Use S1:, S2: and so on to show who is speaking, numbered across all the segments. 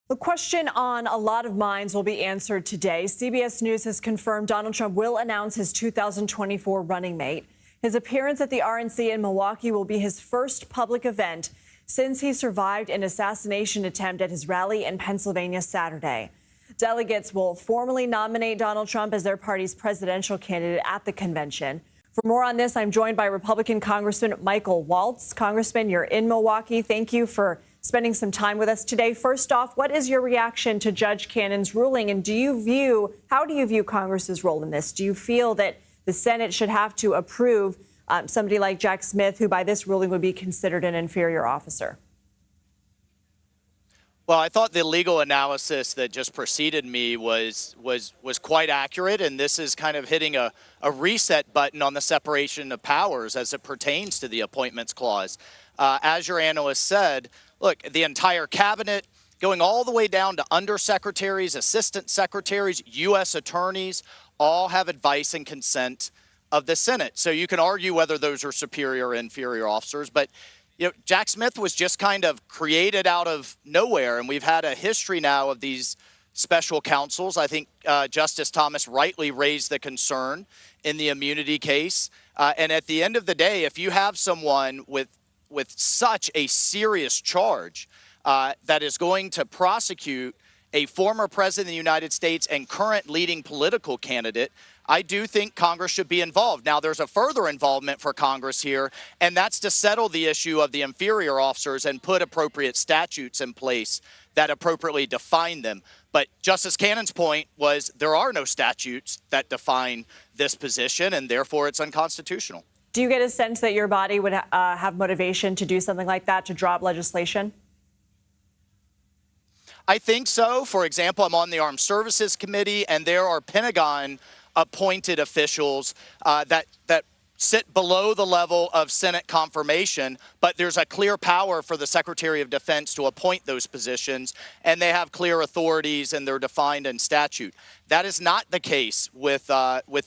S1: The question on a lot of minds will be answered today. CBS News has confirmed Donald Trump will announce his 2024 running mate. His appearance at the RNC in Milwaukee will be his first public event since he survived an assassination attempt at his rally in Pennsylvania Saturday. Delegates will formally nominate Donald Trump as their party's presidential candidate at the convention. For more on this, I'm joined by Republican Congressman Michael Waltz. Congressman, you're in Milwaukee. Thank you for spending some time with us today. First off, what is your reaction to Judge Cannon's ruling? And how do you view Congress's role in this? Do you feel that the Senate should have to approve somebody like Jack Smith, who by this ruling would be considered an inferior officer?
S2: Well, I thought the legal analysis that just preceded me was quite accurate, and this is kind of hitting a reset button on the separation of powers as it pertains to the appointments clause. As your analyst said, look, the entire cabinet, going all the way down to undersecretaries, assistant secretaries, U.S. attorneys, all have advice and consent of the Senate. So you can argue whether those are superior or inferior officers, but Jack Smith was just kind of created out of nowhere, and we've had a history now of these special counsels. I think Justice Thomas rightly raised the concern in the immunity case. And at the end of the day, if you have someone with such a serious charge that is going to prosecute a former president of the United States and current leading political candidate, I do think Congress should be involved. Now, there's a further involvement for Congress here, and that's to settle the issue of the inferior officers and put appropriate statutes in place that appropriately define them. But Justice Cannon's point was there are no statutes that define this position, and therefore it's unconstitutional.
S1: Do you get a sense that your body would have motivation to do something like that, to draw up legislation?
S2: I think so. For example, I'm on the Armed Services Committee, and there are Pentagon-appointed officials that sit below the level of Senate confirmation, but there's a clear power for the Secretary of Defense to appoint those positions, and they have clear authorities, and they're defined in statute. That is not the case with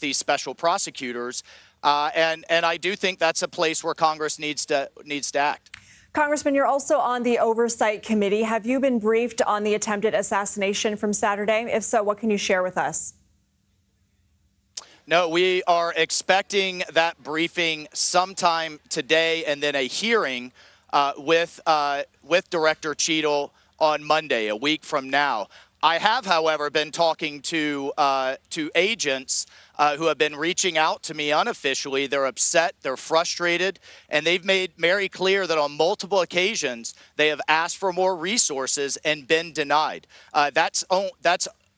S2: these special prosecutors, and I do think that's a place where Congress needs to act.
S1: Congressman, you're also on the Oversight Committee. Have you been briefed on the attempted assassination from Saturday? If so, what can you share with us?
S2: No, we are expecting that briefing sometime today, and then a hearing with Director Cheadle on Monday, a week from now. I have, however, been talking to agents who have been reaching out to me unofficially. They're upset, they're frustrated, and they've made very clear that on multiple occasions they have asked for more resources and been denied. That's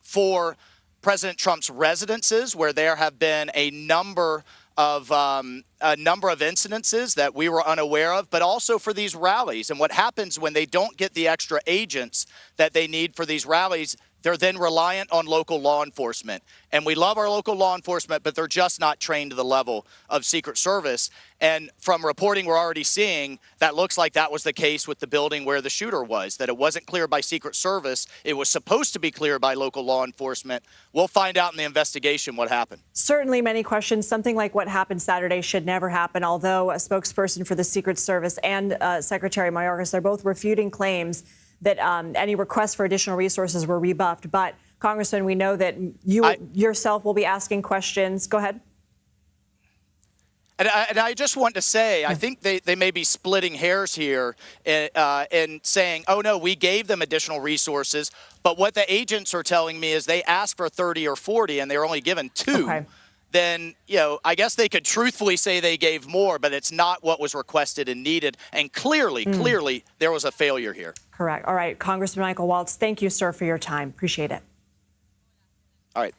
S2: for President Trump's residences, where there have been a number of incidences that we were unaware of, but also for these rallies. And what happens when they don't get the extra agents that they need for these rallies, they're then reliant on local law enforcement. And we love our local law enforcement, but they're just not trained to the level of Secret Service. And from reporting we're already seeing, that looks like that was the case with the building where the shooter was, that it wasn't cleared by Secret Service. It was supposed to be cleared by local law enforcement. We'll find out in the investigation what happened.
S1: Certainly many questions. Something like what happened Saturday should never happen, although a spokesperson for the Secret Service and Secretary Mayorkas, they're both refuting claims that any requests for additional resources were rebuffed. But, Congressman, we know that you yourself will be asking questions. Go ahead.
S2: And I just want to say, I think they may be splitting hairs here and saying, oh, no, we gave them additional resources. But what the agents are telling me is they asked for 30 or 40, and they were only given 2. Okay. Then, I guess they could truthfully say they gave more, but it's not what was requested and needed. And clearly, there was a failure here.
S1: Correct. All right. Congressman Michael Waltz, thank you, sir, for your time. Appreciate it.
S2: All right.